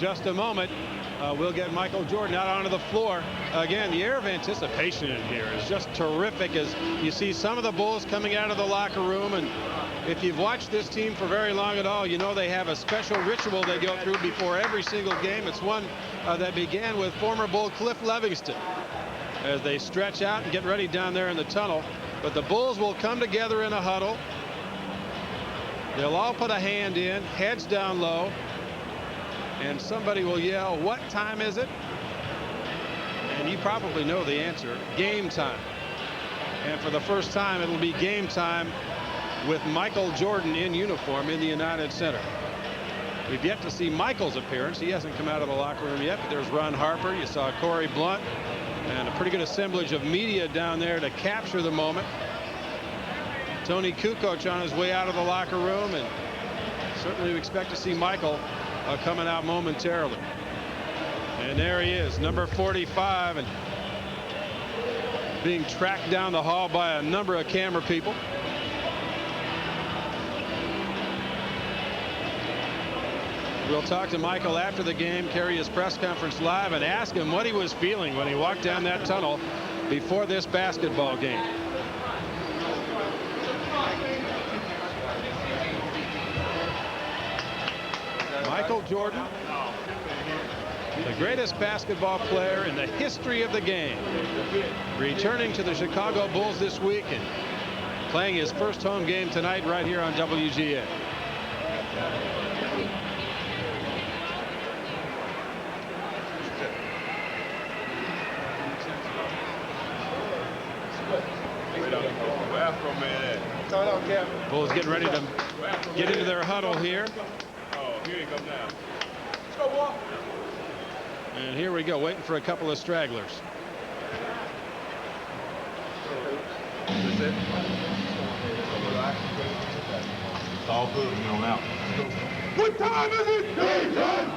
just a moment, we'll get Michael Jordan out onto the floor. Again, the air of anticipation in here is just terrific as you see some of the Bulls coming out of the locker room. And if you've watched this team for very long at all, you know they have a special ritual they go through before every single game. It's one that began with former Bull Cliff Livingston as they stretch out and get ready down there in the tunnel. But the Bulls will come together in a huddle. They'll all put a hand in, heads down low, and somebody will yell, "What time is it?" And you probably know the answer. Game time. And for the first time, it'll be game time with Michael Jordan in uniform in the United Center. We've yet to see Michael's appearance. He hasn't come out of the locker room yet, but there's Ron Harper. You saw Corey Blunt and a pretty good assemblage of media down there to capture the moment. Tony Kukoc on his way out of the locker room, and certainly we expect to see Michael coming out momentarily. And there he is, number 45, and being tracked down the hall by a number of camera people. We'll talk to Michael after the game, carry his press conference live, and ask him what he was feeling when he walked down that tunnel before this basketball game. Michael Jordan, the greatest basketball player in the history of the game, returning to the Chicago Bulls this week and playing his first home game tonight right here on WGN. Bulls getting ready to get into their huddle here. And here we go, waiting for a couple of stragglers. That's it. It's all good, you know, now. What time is it? Daytime!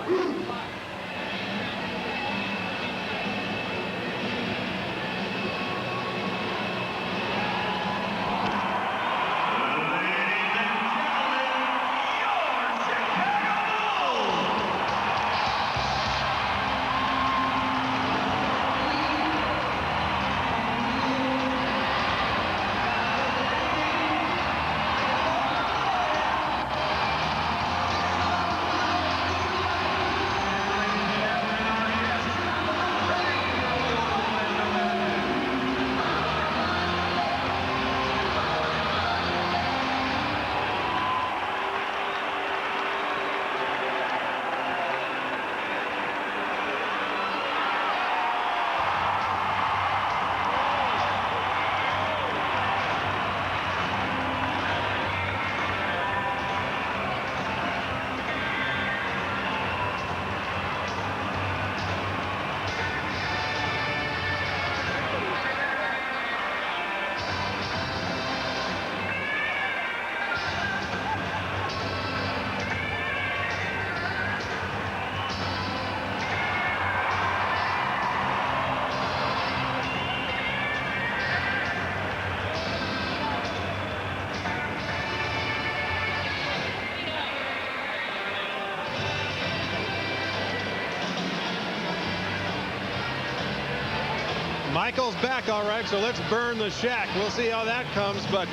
Michael's back all right, so let's burn the shack. We'll see how that comes, but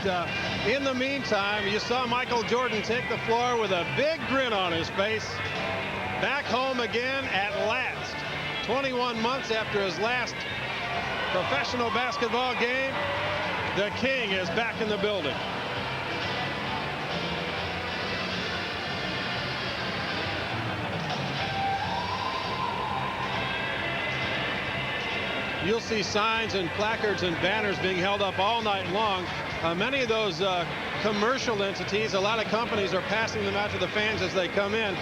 in the meantime, you saw Michael Jordan take the floor with a big grin on his face. Back home again at last. 21 months after his last professional basketball game, the King is back in the building. You'll see signs and placards and banners being held up all night long. Many of those commercial entities, a lot of companies are passing them out to the fans as they come in.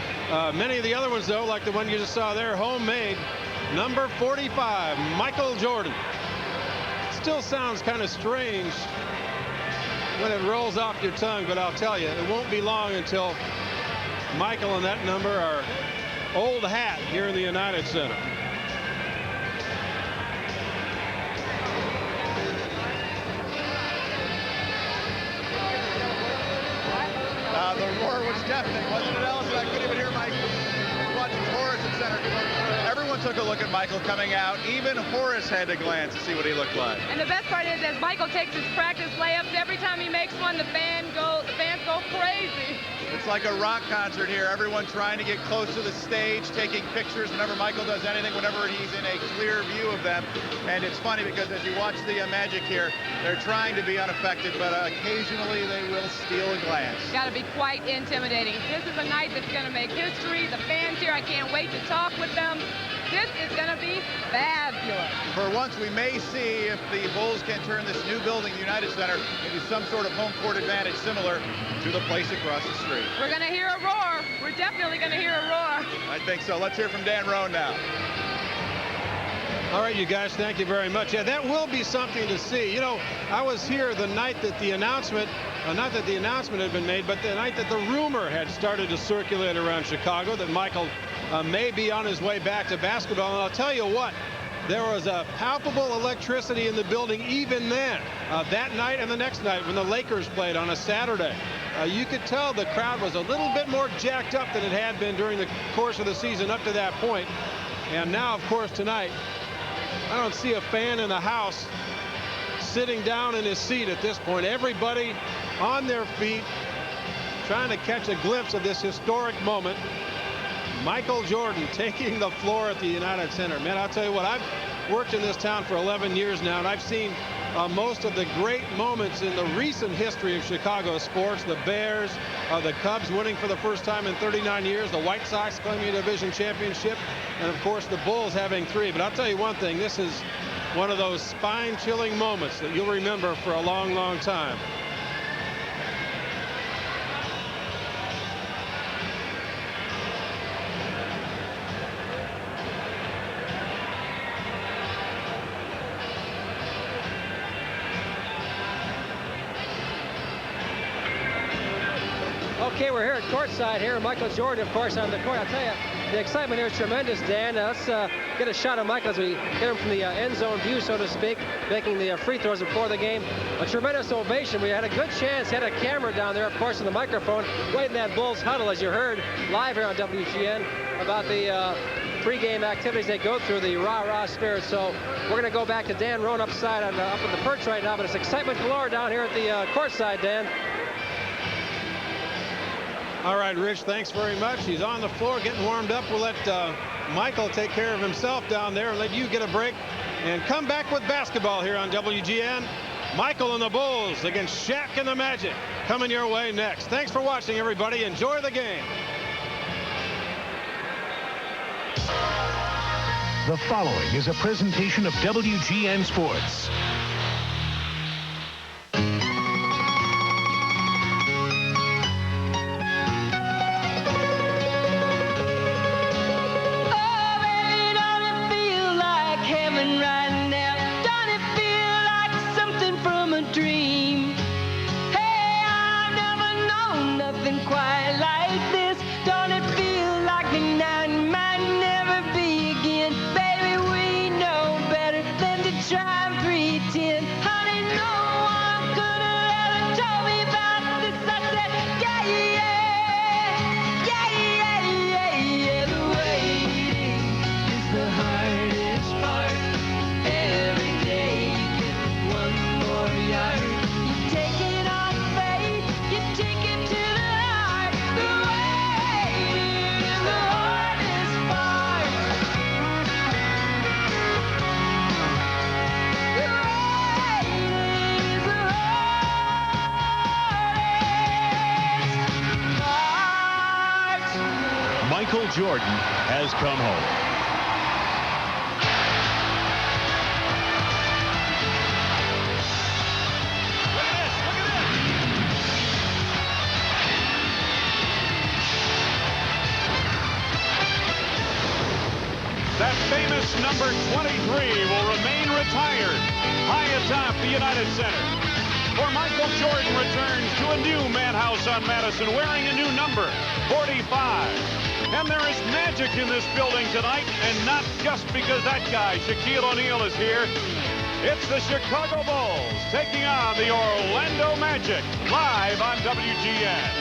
Many of the other ones, though, like the one you just saw there, homemade, number 45, Michael Jordan. Still sounds kind of strange when it rolls off your tongue, but I'll tell you, it won't be long until Michael and that number are old hat here in the United Center. The roar was deafening, wasn't it, Allison? I couldn't even hear my watching Horace and say, at Michael coming out. Even Horace had to glance to see what he looked like. And the best part is, as Michael takes his practice layups, every time he makes one, the fans go crazy. It's like a rock concert here. Everyone trying to get close to the stage, taking pictures whenever Michael does anything, whenever he's in a clear view of them. And it's funny because as you watch the Magic here, they're trying to be unaffected, but occasionally they will steal a glance. Got to be quite intimidating. This is a night that's going to make history. The fans here, I can't wait to talk with them. This is going to be fabulous. For once, we may see if the Bulls can turn this new building, the United Center, into some sort of home court advantage similar to the place across the street. We're going to hear a roar. We're definitely going to hear a roar. I think so. Let's hear from Dan Roan now. All right, you guys, thank you very much. Yeah, that will be something to see. You know, I was here the night that the announcement, not that the announcement had been made, but the night that the rumor had started to circulate around Chicago that Michael may be on his way back to basketball. And I'll tell you what, there was a palpable electricity in the building even then, that night and the next night when the Lakers played on a Saturday. You could tell the crowd was a little bit more jacked up than it had been during the course of the season up to that point. And now, of course, tonight, I don't see a fan in the house sitting down in his seat at this point. Everybody on their feet trying to catch a glimpse of this historic moment. Michael Jordan taking the floor at the United Center. Man, I'll tell you what, I've worked in this town for 11 years now, and I've seen most of the great moments in the recent history of Chicago sports. The Bears, the Cubs winning for the first time in 39 years, the White Sox claiming a division championship, and of course the Bulls having 3. But I'll tell you one thing, this is one of those spine-chilling moments that you'll remember for a long, long time. Okay, we're here at courtside here. Michael Jordan, of course, on the court. I'll tell you, the excitement here is tremendous, Dan. Let's get a shot of Michael as we get him from the end zone view, so to speak, making the free throws before the game. A tremendous ovation. We had a good chance, had a camera down there, of course, in the microphone, right in that Bulls huddle, as you heard live here on WGN, about the pregame activities they go through, the rah-rah spirit. So we're going to go back to Dan Roan up in the perch right now, but it's excitement galore down here at the courtside, Dan. All right, Rich, thanks very much. He's on the floor getting warmed up. We'll let Michael take care of himself down there and let you get a break and come back with basketball here on WGN. Michael and the Bulls against Shaq and the Magic coming your way next. Thanks for watching, everybody. Enjoy the game. The following is a presentation of WGN Sports. Michael Jordan has come home. That famous number 23 will remain retired high atop the United Center. For Michael Jordan returns to a new Madhouse on Madison wearing a new number, 45. And there is magic in this building tonight, and not just because that guy, Shaquille O'Neal, is here. It's the Chicago Bulls taking on the Orlando Magic, live on WGN.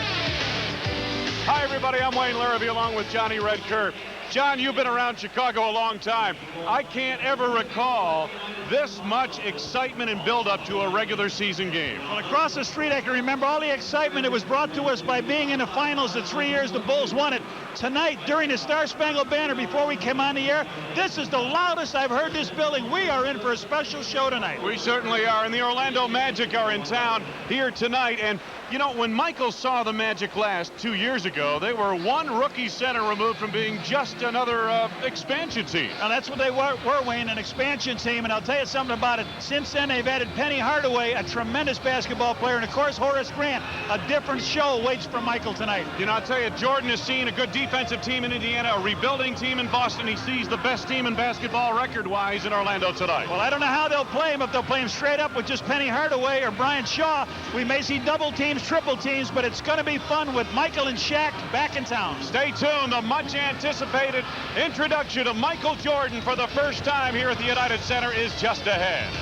Hi, everybody. I'm Wayne Larrabee, along with Johnny Redker. John, you've been around Chicago a long time. I can't ever recall this much excitement and build-up to a regular season game. Well, across the street, I can remember all the excitement that was brought to us by being in the finals the 3 years the Bulls won it. Tonight, during the Star-Spangled Banner, before we came on the air, this is the loudest I've heard this building. We are in for a special show tonight. We certainly are, and the Orlando Magic are in town here tonight. And you know, when Michael saw the Magic last 2 years ago, they were one rookie center removed from being just another expansion team. Now, that's what they were, Wayne, an expansion team. And I'll tell you something about it. Since then, they've added Penny Hardaway, a tremendous basketball player, and, of course, Horace Grant. A different show waits for Michael tonight. You know, I'll tell you, Jordan has seen a good defensive team in Indiana, a rebuilding team in Boston. He sees the best team in basketball record-wise in Orlando tonight. Well, I don't know how they'll play him, if they'll play him straight up with just Penny Hardaway or Brian Shaw. We may see double teams, triple teams, but it's going to be fun with Michael and Shaq back in town. Stay tuned. The much anticipated introduction of Michael Jordan for the first time here at the United Center is just ahead.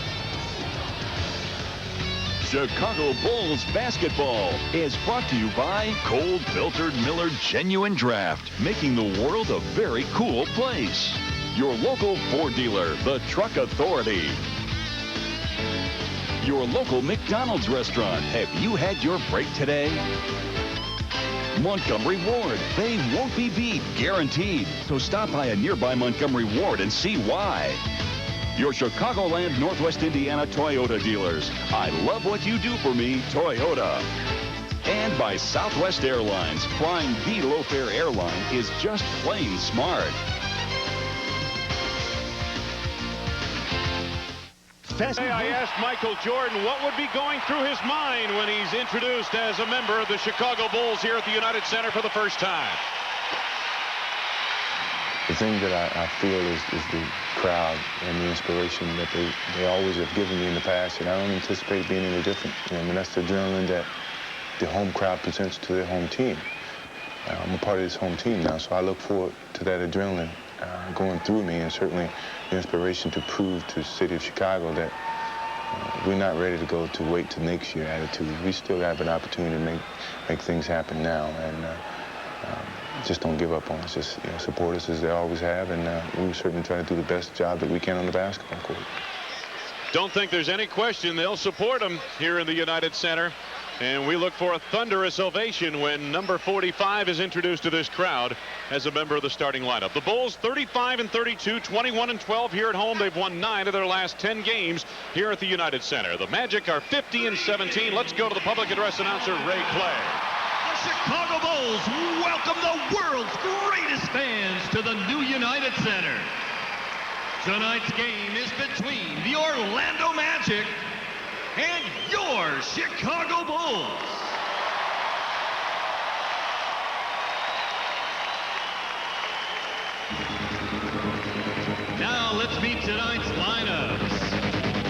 Chicago Bulls basketball is brought to you by Cold Filtered Miller Genuine Draft, making the world a very cool place. Your local Ford dealer, the Truck Authority. Your local McDonald's restaurant. Have you had your break today? Montgomery Ward. They won't be beat, guaranteed. So stop by a nearby Montgomery Ward and see why. Your Chicagoland, Northwest Indiana Toyota dealers. I love what you do for me, Toyota. And by Southwest Airlines. Flying the low-fare airline is just plain smart. Today I asked Michael Jordan what would be going through his mind when he's introduced as a member of the Chicago Bulls here at the United Center for the first time. The thing that I feel is the crowd and the inspiration that they always have given me in the past, and I don't anticipate being any different. I mean, that's the adrenaline that the home crowd presents to their home team. I'm a part of this home team now, so I look forward to that adrenaline going through me, and certainly the inspiration to prove to the city of Chicago that we're not ready to go to wait till next year attitude. We still have an opportunity to make things happen now, and just don't give up on us. Just support us as they always have, and we certainly try to do the best job that we can on the basketball court. Don't think there's any question they'll support him here in the United Center. And we look for a thunderous ovation when number 45 is introduced to this crowd as a member of the starting lineup. The Bulls 35-32, 21-12 here at home. They've won 9 of their last 10 games here at the United Center. The Magic are 50-17. Let's go to the public address announcer, Ray Clay. The Chicago Bulls welcome the world's greatest fans to the new United Center. Tonight's game is between the Orlando Magic and your Chicago Bulls. Now let's meet tonight's lineups.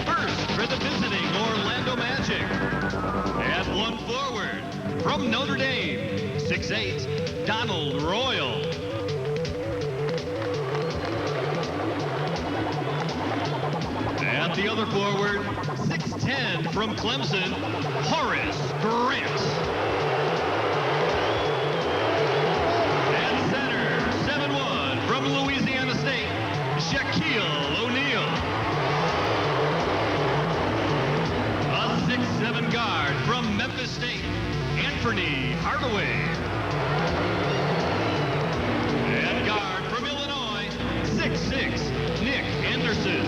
First, for the visiting Orlando Magic. At one forward, from Notre Dame, 6'8", Donald Royal. At the other forward, 6'10", from Clemson, Horace Grant. At center, 7'1", from Louisiana State, Shaquille O'Neal. A 6'7" guard from Memphis State, Anthony Hardaway. And guard from Illinois, 6'6", Nick Anderson.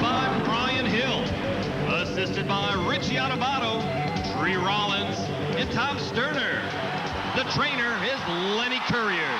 By Brian Hill, assisted by Richie Adubato, Tree Rollins, and Tom Sterner. The trainer is Lenny Courier.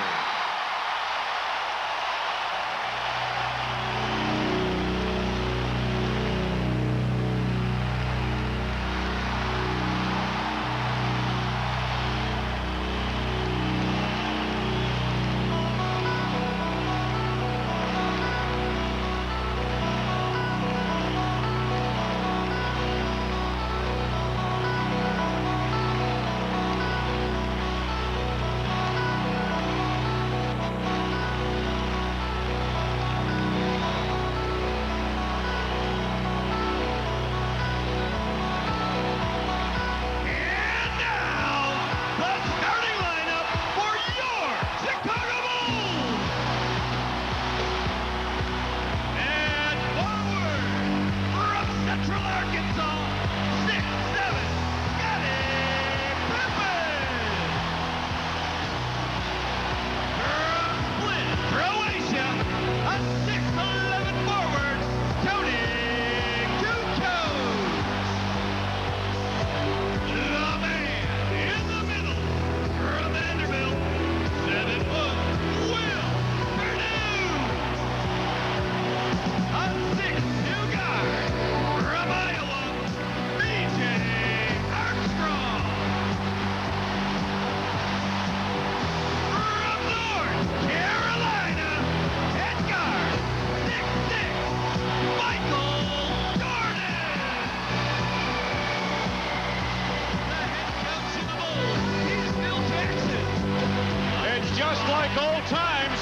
times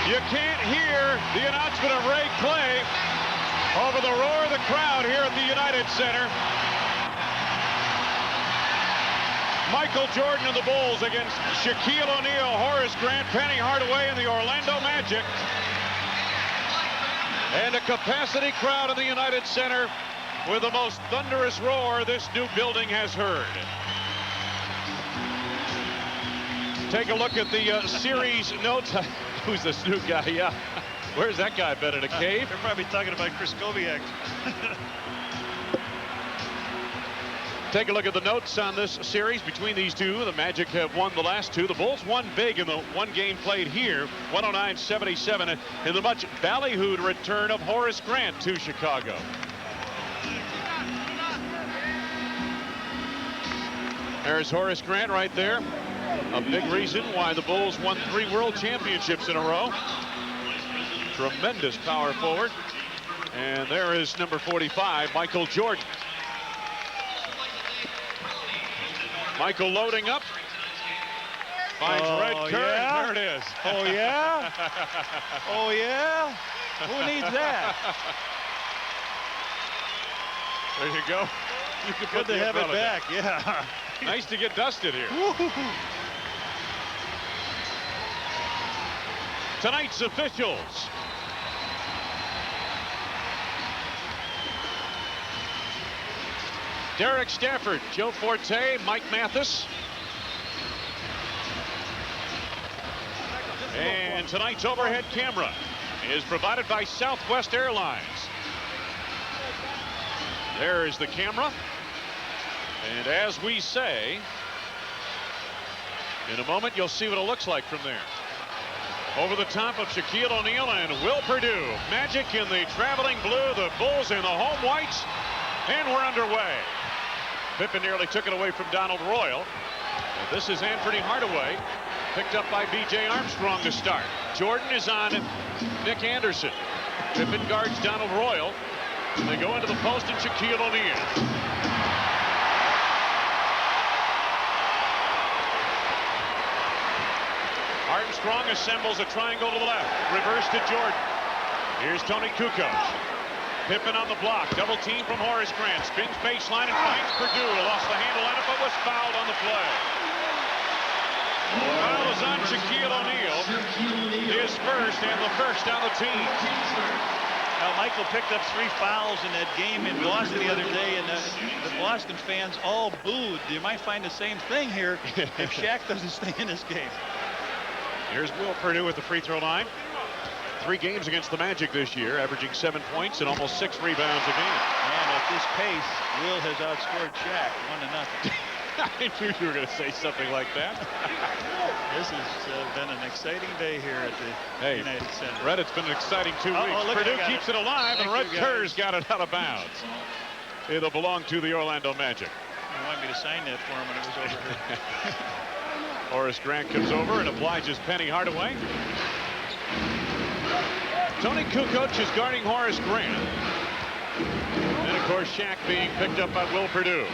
you can't hear the announcement of Ray Clay over the roar of the crowd here at the United Center. Michael Jordan and the Bulls against Shaquille O'Neal, Horace Grant, Penny Hardaway, and the Orlando Magic. And a capacity crowd in the United Center with the most thunderous roar this new building has heard. Take a look at the series notes. Who's this new guy? Yeah. Where's that guy been in a cave? They're probably talking about Chris Koviak. Take a look at the notes on this series between these two. The Magic have won the last two. The Bulls won big in the one game played here, 109-77, in the much ballyhooed return of Horace Grant to Chicago. There's Horace Grant right there. A big reason why the Bulls won 3 world championships in a row. Tremendous power forward. And there is number 45, Michael Jordan. Michael loading up. Finds red curve. Yeah? There it is. Oh, yeah? Oh, yeah? Who needs that? There you go. You can Good to have it back, yeah. Nice to get dusted here. Tonight's officials. Derek Stafford, Joe Forte, Mike Mathis. And tonight's overhead camera is provided by Southwest Airlines. There is the camera. And as we say, in a moment you'll see what it looks like from there. Over the top of Shaquille O'Neal and Will Perdue. Magic in the traveling blue, the Bulls in the home whites, and we're underway. Pippen nearly took it away from Donald Royal. And this is Anthony Hardaway, picked up by B.J. Armstrong to start. Jordan is on Nick Anderson. Pippen guards Donald Royal. And they go into the post and Shaquille O'Neal. Armstrong assembles a triangle to the left. Reverse to Jordan. Here's Tony Kukoc. Pippen on the block. Double team from Horace Grant. Spins baseline and finds Perdue. Lost the handle on it, but was fouled on the play. Foul is on Shaquille O'Neal. His first and the first on the team. Now, Michael picked up 3 fouls in that game in Boston the other day, and the Boston fans all booed. You might find the same thing here if Shaq doesn't stay in this game. Here's Will Perdue at the free throw line. 3 games against the Magic this year, averaging 7 points and almost 6 rebounds a game. Man, at this pace, Will has outscored Shaq 1-0. I knew you were going to say something like that. This has been an exciting day here at the United Center. Red, it's been an exciting 2 weeks. Perdue keeps it alive, and Red Kerr's got it out of bounds. It'll belong to the Orlando Magic. You want me to sign that for him when it was over here. Horace Grant comes over and obliges Penny Hardaway. Tony Kukoc is guarding Horace Grant. And, of course, Shaq being picked up by Will Perdue.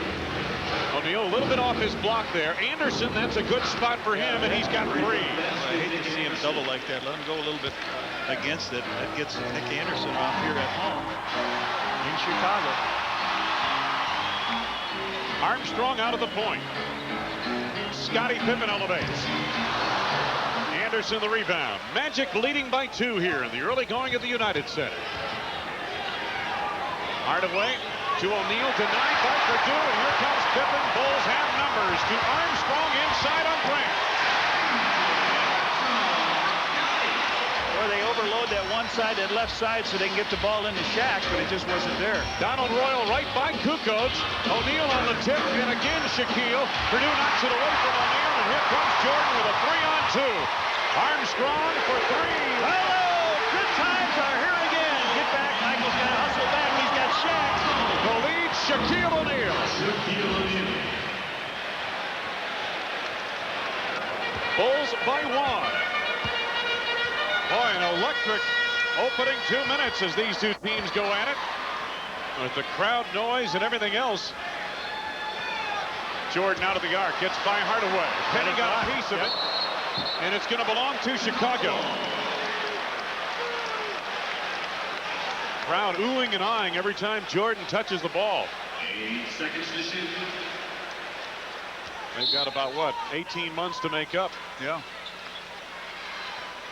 O'Neal a little bit off his block there. Anderson, that's a good spot for him, and he's got 3. I hate to see him double like that. Let him go a little bit against it. That gets Nick Anderson off here at home in Chicago. Armstrong out of the point. Scottie Pippen elevates. Anderson the rebound. Magic leading by 2 here in the early going of the United Center. Hardaway to O'Neal, denied by Perdue, and here comes Pippen. Bulls have numbers to Armstrong inside on Grant. Well, they overload that one side, that left side, so they can get the ball into Shaq, but it just wasn't there. Donald Royal right by Kukoc. O'Neal on the tip, and again Shaquille. Perdue knocks it away from O'Neal, and here comes Jordan with a 3-on-2. Armstrong for 3. Hello! Good times are here again. Get back. Michael's got to hustle back. He's got Shaq. The lead, Shaquille O'Neal. Bulls by 1. Boy, an electric opening 2 minutes as these two teams go at it. With the crowd noise and everything else. Jordan out of the arc, gets by Hardaway. Penny got a piece of it. And it's going to belong to Chicago. Crowd oohing and eyeing every time Jordan touches the ball. 8 seconds to shoot. They've got about, what, 18 months to make up. Yeah.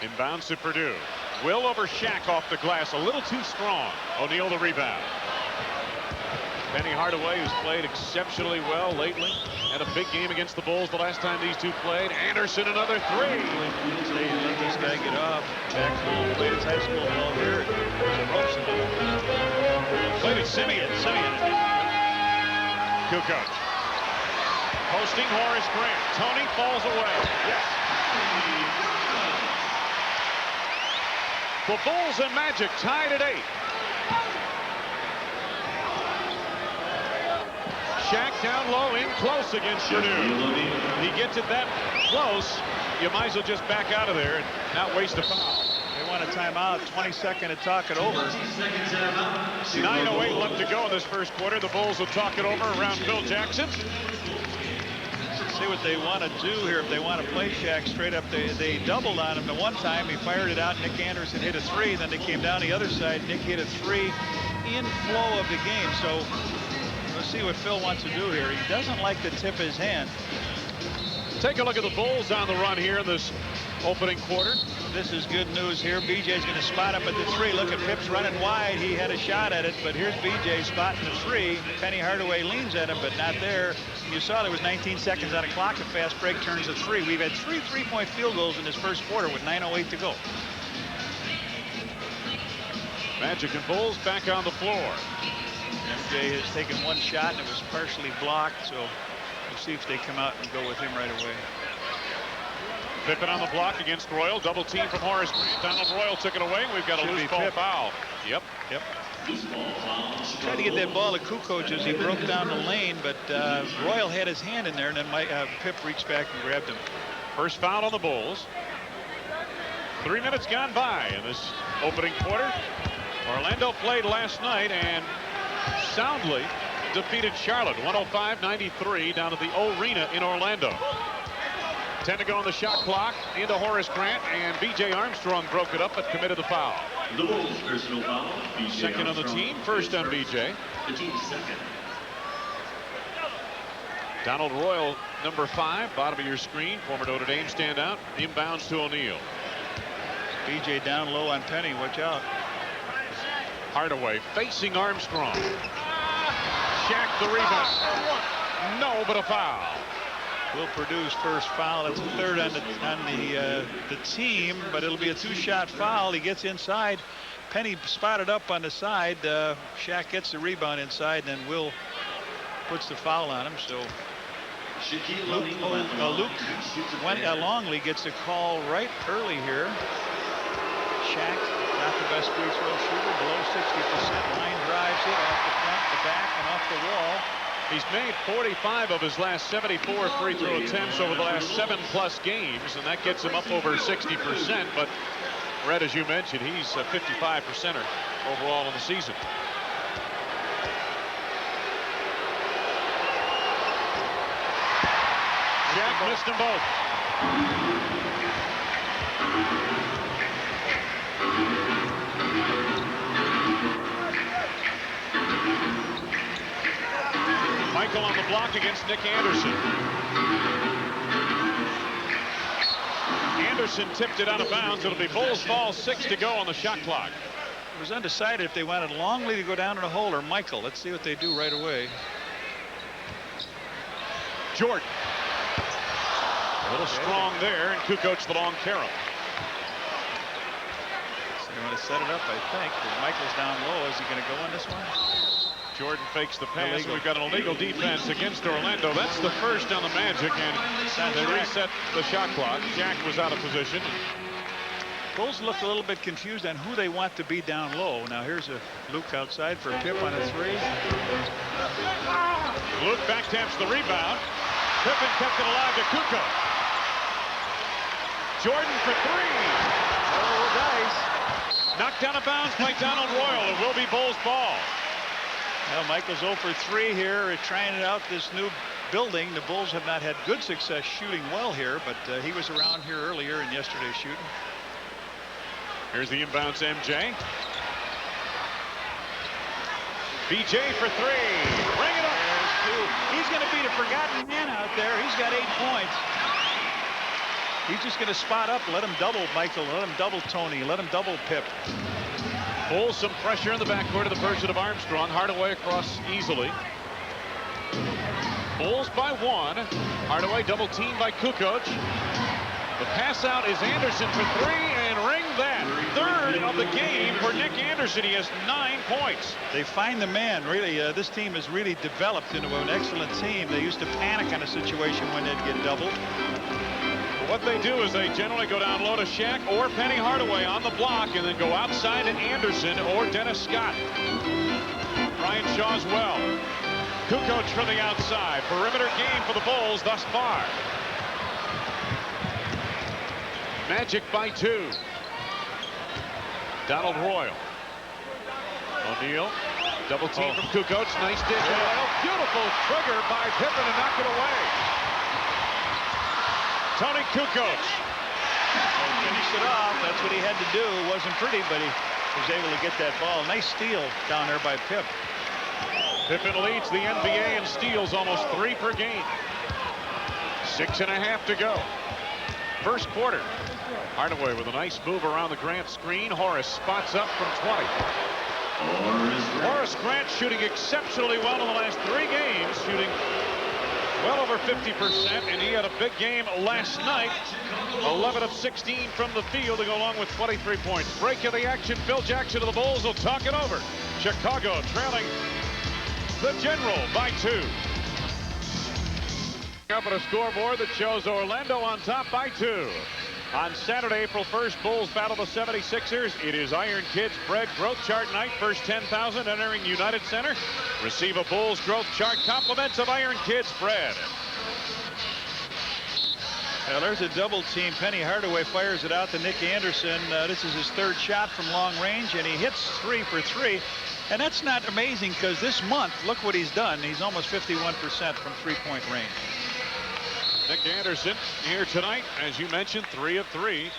Inbounds to Purdue. Will over Shaq off the glass, a little too strong. O'Neal the rebound. Penny Hardaway, who's played exceptionally well lately, had a big game against the Bulls the last time these two played. Anderson, another three. Say, let this guy get off. Jackson played his high school ball here. Played at Simeon. Kukoc. Posting Horace Grant. Tony falls away. Yes. The Bulls and Magic tied at 8. Shaq down low, in close against Purdue. He gets it that close, you might as well just back out of there and not waste a foul. They want a timeout, 22nd to talk it over. 9:08 left to go in this first quarter. The Bulls will talk it over around Phil Jackson. See what they want to do here. If they want to play Shaq straight up, they doubled on him the one time. He fired it out. Nick Anderson hit a three. Then they came down the other side. Nick hit a three in flow of the game. So let's see what Phil wants to do here. He doesn't like to tip his hand. Take a look at the Bulls on the run here in this opening quarter. This is good news here. BJ's going to spot up at the three. Look at Pips running wide. He had a shot at it, but here's BJ spotting the three. Penny Hardaway leans at him, but not there. You saw there was 19 seconds on the clock. A fast break turns a three. We've had 3 3-point field goals in this first quarter with 9:08 to go. Magic and Bulls back on the floor. MJ has taken one shot and it was partially blocked, so we'll see if they come out and go with him right away. Pippen on the block against Royal. Double team from Horace Grant. Donald Royal took it away. We've got a loose ball foul. Yep. Tried to get that ball to Kukoc as he broke down the lane, but Royal had his hand in there, and then Pip reached back and grabbed him. First foul on the Bulls. 3 minutes gone by in this opening quarter. Orlando played last night and soundly defeated Charlotte 105-93 down at the Arena in Orlando. 10 to go on the shot clock. Into Horace Grant, and B.J. Armstrong broke it up but committed the foul. The Bulls personal foul. Second on the team, first on B.J. The team's second. Donald Royal, number 5, bottom of your screen, former Notre Dame standout, inbounds to O'Neal. B.J. down low on Penny, watch out. Hardaway facing Armstrong. Shaq the rebound. No, but a foul. Will Purdue's first foul. It's a third on the team, but it'll be a 2-shot foul. He gets inside. Penny spotted up on the side. Shaq gets the rebound inside, and then Will puts the foul on him. So Luke Longley gets a call right early here. Shaq, not the best free throw shooter, below 60%. Line drives it off the front, the back, and off the wall. He's made 45 of his last 74 free throw attempts over the last 7+ games, and that gets him up over 60%. But Red, as you mentioned, he's a 55%er overall in the season. Shaq missed them both. Michael on the block against Nick Anderson. Anderson tipped it out of bounds. It'll be Bulls ball, 6 to go on the shot clock. It was undecided if they wanted Longley to go down in a hole or Michael. Let's see what they do right away. Jordan. A little strong there, and Kukoc the long carom. So they want to set it up, I think. Michael's down low. Is he going to go on this one? Jordan fakes the pass. Illegal. We've got an illegal defense against Orlando. That's the first on the Magic, and they reset the shot clock. Jack was out of position. Bulls look a little bit confused on who they want to be down low. Now here's a Luke outside for Pip on a 3. Luke back taps the rebound. Pippen kept it alive to Kukoc. Jordan for 3. Oh, dice. Knocked down of bounds by Donald Royal. It will be Bulls ball. Well, Michael's 0 for 3 here, trying it out, this new building. The Bulls have not had good success shooting well here, but he was around here earlier in yesterday's shooting. Here's the inbounds, MJ. BJ for three. Bring it up. There's two. He's going to be the forgotten man out there. He's got 8 points. He's just going to spot up, let him double Michael, let him double Tony, let him double Pip. Bulls some pressure in the backcourt of the person of Armstrong. Hardaway across easily. Bulls by 1. Hardaway double teamed by Kukoc. The pass out is Anderson for 3 and ring that. 3rd of the game for Nick Anderson. He has 9 points. They find the man. Really, this team has really developed into an excellent team. They used to panic on a situation when they'd get doubled. What they do is they generally go down low to Shaq or Penny Hardaway on the block and then go outside to Anderson or Dennis Scott. Brian Shaw as well. Kukoc from the outside. Perimeter game for the Bulls thus far. Magic by 2. Donald Royal. O'Neal. Double team from Kukoc. Nice dish. Royal. Beautiful trigger by Pippen to knock it away. Tony Kukoc. Finish it off. That's what he had to do. It wasn't pretty, but he was able to get that ball. Nice steal down there by Pip. Pippen leads the NBA in steals, almost 3 per game. 6.5 to go. First quarter. Hardaway with a nice move around the Grant screen. Horace spots up from 20. Horace Grant shooting exceptionally well in the last 3 games, shooting well over 50%, and he had a big game last night. 11 of 16 from the field to go along with 23 points. Break of the action. Phil Jackson of the Bulls will talk it over. Chicago trailing the General by 2. Up at a scoreboard that shows Orlando on top by 2. On Saturday, April 1st, Bulls battle the 76ers. It is Iron Kids Bread Growth Chart night. First 10,000 entering United Center. Receive a Bulls Growth Chart. Compliments of Iron Kids Bread. Well, there's a double team. Penny Hardaway fires it out to Nick Anderson. This is his 3rd shot from long range, and he hits 3 for 3. And that's not amazing because this month, look what he's done. He's almost 51% from 3-point range. Nick Anderson here tonight, as you mentioned, 3 of 3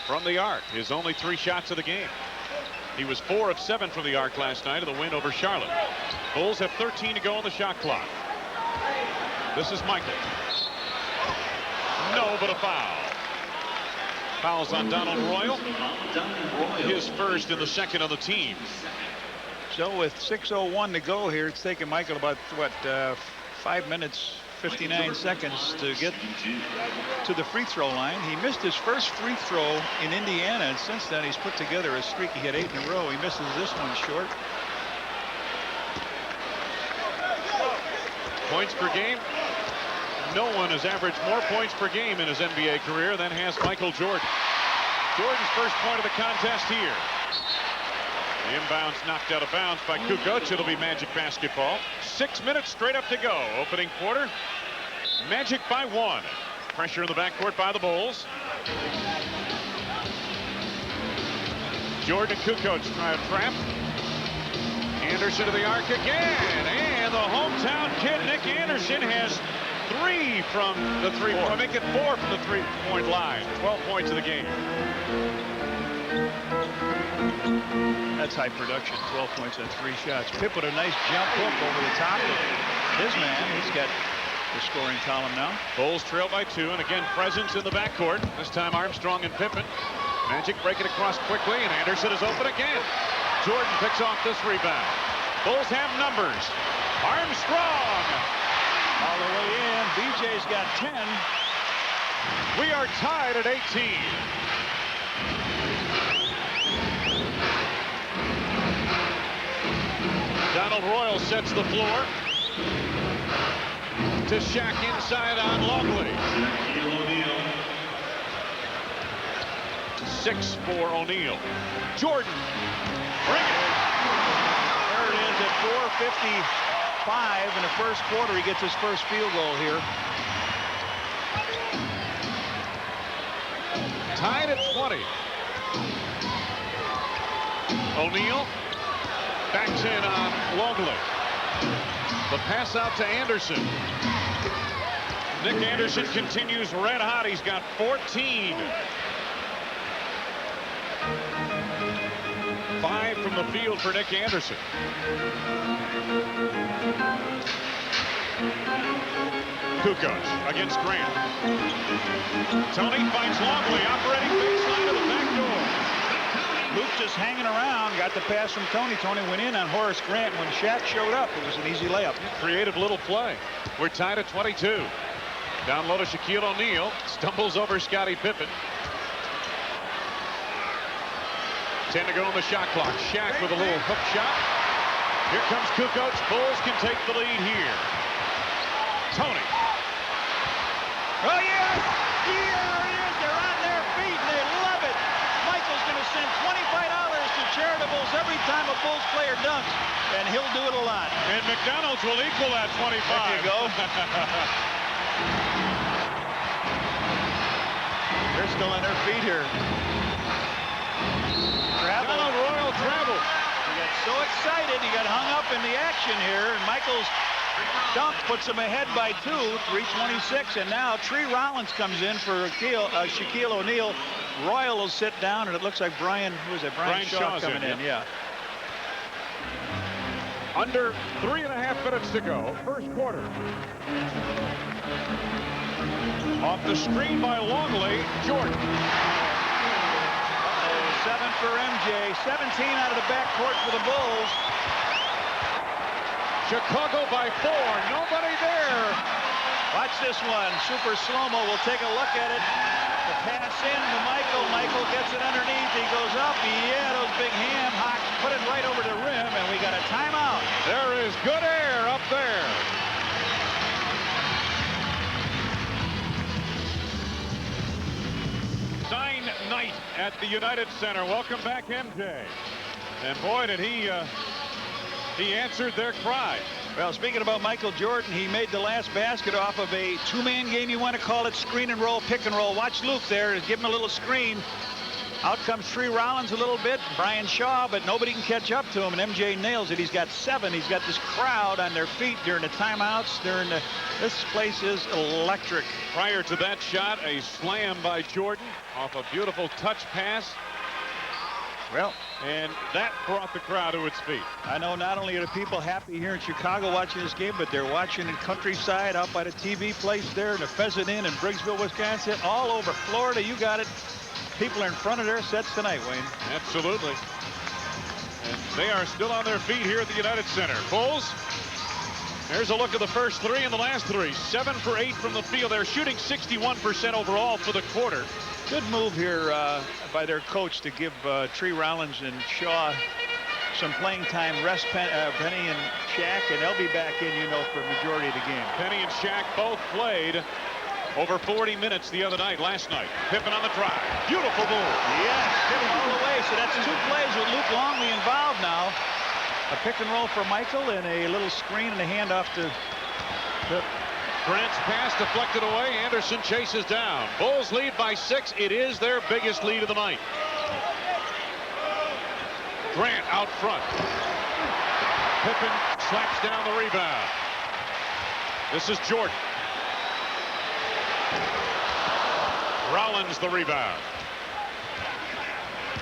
from the arc. His only 3 shots of the game. He was 4 of 7 from the arc last night in the win over Charlotte. Bulls have 13 to go on the shot clock. This is Michael. No, but a foul. Fouls on Donald Royal. His first and the second on the team. So with 6:01 to go here, it's taken Michael about, what, 5 minutes, 59 seconds to get to the free throw line. He missed his first free throw in Indiana, and since then he's put together a streak. He had 8 in a row. He misses this one short. Points per game. No one has averaged more points per game in his NBA career than has Michael Jordan. Jordan's first point of the contest here. The inbounds knocked out of bounds by Kukoc. It'll be Magic basketball. 6 minutes straight up to go. Opening quarter. Magic by 1. Pressure in the backcourt by the Bulls. Jordan and Kukoc try to trap. Anderson to the arc again. And the hometown kid, Nick Anderson, has 3 from the 3-point. Make it 4 from the 3-point line. 12 points in the game. That's high production. 12 points on 3 shots. Pip with a nice jump hook over the top of his man. He's got the scoring column now. Bulls trail by 2, and again presence in the backcourt. This time Armstrong and Pippen. Magic break it across quickly, and Anderson is open again. Jordan picks off this rebound. Bulls have numbers. Armstrong. All the way in. BJ's got 10. We are tied at 18. Donald Royal sets the floor. To Shaq inside on Longley. 6 for O'Neal. Jordan. Bring it. There it is at 4:55 in the first quarter. He gets his first field goal here. Tied at 20. O'Neal backs in on Longley. The pass out to Anderson. Nick Anderson continues red hot. He's got 14. 5 from the field for Nick Anderson. Kukoc against Grant. Tony finds Longley operating baseline of the back door. Luke just hanging around, got the pass from Tony. Tony went in on Horace Grant. When Shaq showed up, it was an easy layup. Creative little play. We're tied at 22. Down low to Shaquille O'Neal. Stumbles over Scottie Pippen. 10 to go on the shot clock. Shaq with a little hook shot. Here comes Kukoc. Bulls can take the lead here. Tony. Oh, yes! Here it is. They're on their feet, and they love it. Michael's going to send $25 to charitables every time a Bulls player dunks, and he'll do it a lot. And McDonald's will equal that 25. There you go. They're still on their feet here. Donald Royal travel. He got so excited, he got hung up in the action here, and Michael's dunk puts him ahead by 2, 3:26, and now Tree Rollins comes in for Shaquille O'Neal. Royal will sit down, and it looks like Brian Shaw coming in. Yeah. Under 3.5 minutes to go, first quarter. Off the screen by Longley, Jordan. 7 for MJ, 17 out of the backcourt for the Bulls. Chicago by 4, nobody there. Watch this one, super slow-mo. We'll take a look at it. The pass in to Michael. Michael gets it underneath. He goes up. Yeah, those big ham hocks put it right over the rim, and we got a timeout. There is good air up there. Sign night at the United Center. Welcome back, MJ. And boy, did he answered their cry. Well, speaking about Michael Jordan, he made the last basket off of a two-man game. You want to call it screen and roll, pick and roll. Watch Luke there. Give him a little screen. Out comes Tree Rollins a little bit, Brian Shaw, but nobody can catch up to him, and MJ nails it. He's got 7. He's got this crowd on their feet during the timeouts. This place is electric. Prior to that shot, a slam by Jordan off a beautiful touch pass. Well, and that brought the crowd to its feet. I know not only are the people happy here in Chicago watching this game, but they're watching in countryside out by the TV place there in the Pheasant Inn in Briggsville, Wisconsin, all over Florida. You got it. People are in front of their sets tonight, Wayne. Absolutely. And they are still on their feet here at the United Center. Bulls, there's a look at the first 3 and the last 3. 7 for 8 from the field. They're shooting 61% overall for the quarter. Good move here by their coach to give Tree Rollins and Shaw some playing time. Rest Penny and Shaq, and they'll be back in, for the majority of the game. Penny and Shaq both played over 40 minutes the other night, last night. Pippen on the drive. Beautiful move. Yes, Pippen all the way. So that's 2 plays with Luke Longley involved now. A pick and roll for Michael and a little screen and a handoff to Grant's pass deflected away. Anderson chases down. Bulls lead by 6. It is their biggest lead of the night. Grant out front. Pippen slaps down the rebound. This is Jordan. Rollins the rebound.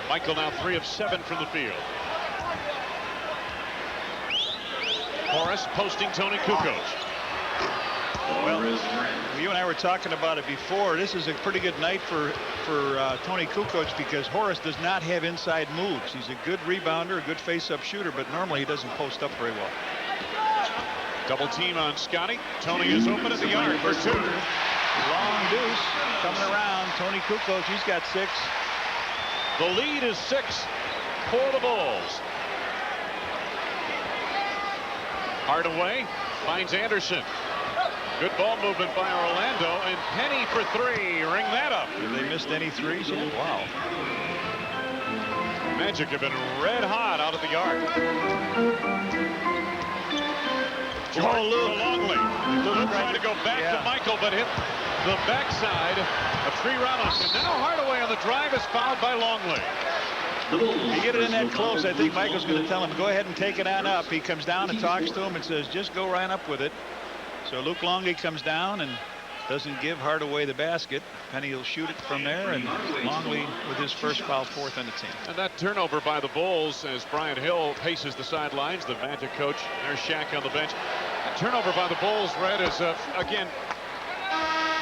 Michael now 3 of 7 from the field. Horace posting Tony Kukoc. Well, you and I were talking about it before. This is a pretty good night for Tony Kukoc because Horace does not have inside moves. He's a good rebounder, a good face-up shooter, but normally he doesn't post up very well. Double team on Scotty. Tony is open at the arc for 2. Long deuce coming around. Tony Kukoc, he's got 6. The lead is 6 for the Bulls. Hardaway finds Anderson. Good ball movement by Orlando, and Penny for 3. Ring that up. Have they missed any threes yet? Wow. Magic have been red hot out of the arc. Oh, Luke. Longley. Luke trying to go back to Michael, but hit the backside of Tree Rollins. And now Hardaway on the drive is fouled by Longley. You get it in that close, I think Michael's going to tell him, go ahead and take it on up. He comes down and talks to him and says, just go right up with it. So Luke Longley comes down, and Doesn't give Hardaway the basket. Penny will shoot it from there, and Longley with his first foul, 4th on the team. And that turnover by the Bulls as Brian Hill paces the sidelines, the Magic coach. There's Shaq on the bench. That turnover by the Bulls, Red, is again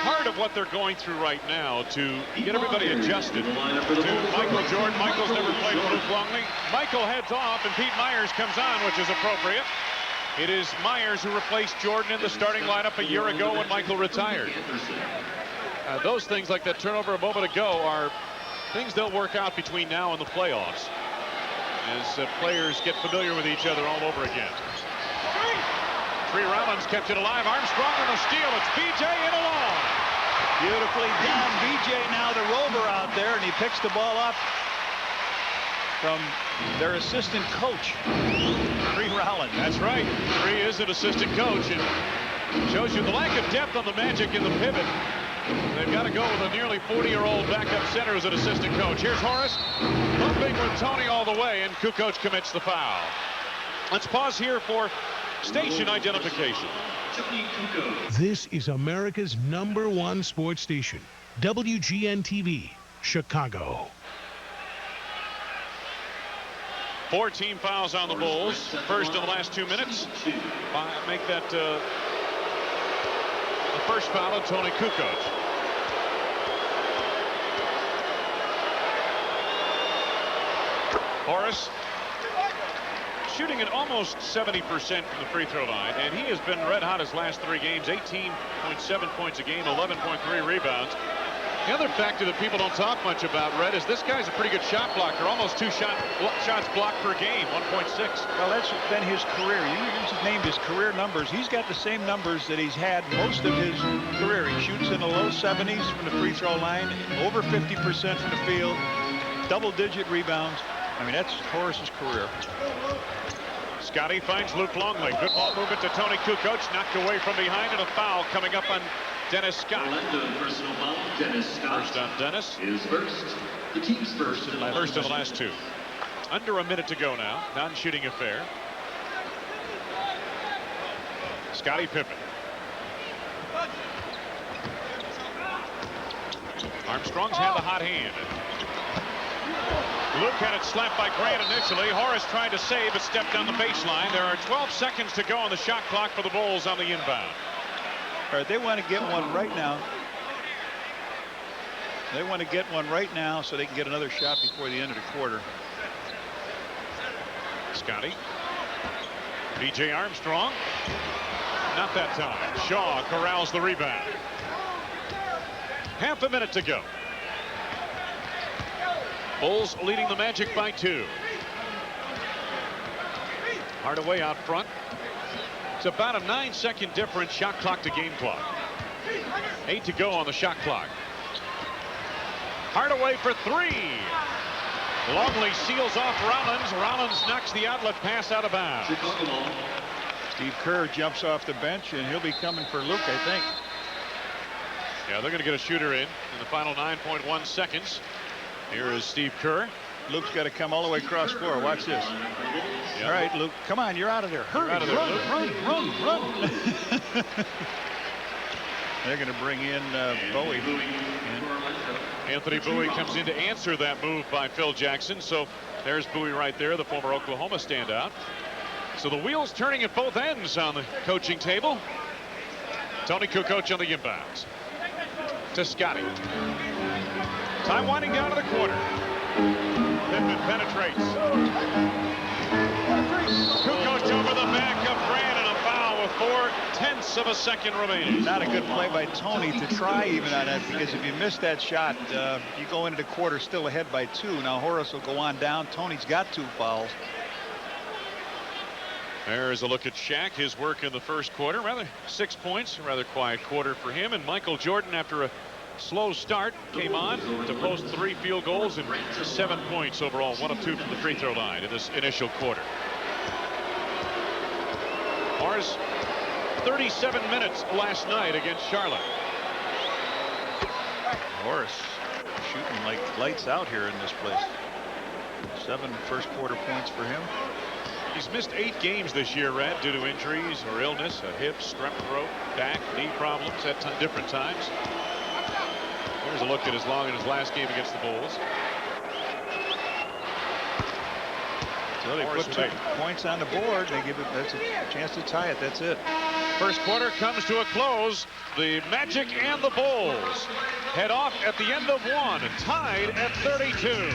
part of what they're going through right now to get everybody adjusted to Michael Jordan. Michael's never played with Luke Longley. Michael heads off and Pete Myers comes on, which is appropriate. It is Myers who replaced Jordan in the starting lineup a year ago when Michael retired. Those things like that turnover a moment ago are things they'll work out between now and the playoffs as players get familiar with each other all over again. Tree Rollins kept it alive. Armstrong on the steal. It's BJ in alone. Beautifully done. BJ now the rover out there, and he picks the ball up from their assistant coach, Tree Rollins. That's right. Tree is an assistant coach, and shows you the lack of depth on the Magic in the pivot. They've got to go with a nearly 40-year-old backup center as an assistant coach. Here's Horace bumping with Tony all the way, and Kukoc commits the foul. Let's pause here for station identification. This is America's #1 sports station, WGN TV, Chicago. 4 team fouls on the Bulls. First in the last 2 minutes. Make that the first foul on Tony Kukoc. Horace shooting at almost 70% from the free throw line, and he has been red hot his last 3 games. 18.7 points a game, 11.3 rebounds. The other factor that people don't talk much about, Red, is this guy's a pretty good shot blocker. Almost 2 shots blocked per game, 1.6. Well, that's been his career. You just named his career numbers. He's got the same numbers that he's had most of his career. He shoots in the low 70s from the free throw line, over 50% from the field, double-digit rebounds. I mean, that's Horace's career. Scotty finds Luke Longley. Good ball movement to Tony Kukoc. Knocked away from behind, and a foul coming up on Dennis Scott. Personal foul, Dennis Scott. First on Dennis. Is first. The team's first. First of the last 2. Under a minute to go now. Non-shooting affair. Scottie Pippen. Armstrong's had the hot hand. Luke had it slapped by Grant initially. Horace tried to save, but stepped on the baseline. There are 12 seconds to go on the shot clock for the Bulls on the inbound. All right, they want to get one right now. They want to get one right now so they can get another shot before the end of the quarter. Scotty. B.J. Armstrong. Not that time. Shaw corrals the rebound. Half a minute to go. Bulls leading the Magic by 2. Hardaway out front. It's about a 9-second difference, shot clock to game clock. 8 to go on the shot clock. Hardaway for 3. Longley seals off Rollins. Rollins knocks the outlet pass out of bounds. Steve Kerr jumps off the bench, and he'll be coming for Luke, I think. Yeah, they're going to get a shooter in the final 9.1 seconds. Here is Steve Kerr. Luke's got to come all the way across floor. Watch this. Yep. All right, Luke, come on, you're out of there. Hurry, out of there, run. They're going to bring in Bowie. Anthony Bowie comes in to answer that move by Phil Jackson. So there's Bowie right there, the former Oklahoma standout. So the wheels turning at both ends on the coaching table. Tony Kukoc on the inbounds. To Scotty. Time winding down to the quarter. Pippen penetrates. Kukoc over the back of Grant, and a foul with 0.4 of a second remaining. Not a good play by Tony to try even on that, because if you miss that shot, you go into the quarter still ahead by 2. Now Horace will go on down. Tony's got 2 fouls. There's a look at Shaq, his work in the first quarter. 6 points, rather quiet quarter for him. And Michael Jordan, after a slow start, came on to post 3 field goals and 7 points overall, 1 of 2 from the free throw line in this initial quarter. Horace, 37 minutes last night against Charlotte. Horace shooting like lights out here in this place. 7 first quarter points for him. He's missed 8 games this year, Red, due to injuries or illness, a hip, strep throat, back, knee problems at different times. Here's a look at his log in his last game against the Bulls. So they put 2 points on the board. They give it, that's a chance to tie it. That's it. First quarter comes to a close. The Magic and the Bulls head off at the end of one, tied at 32.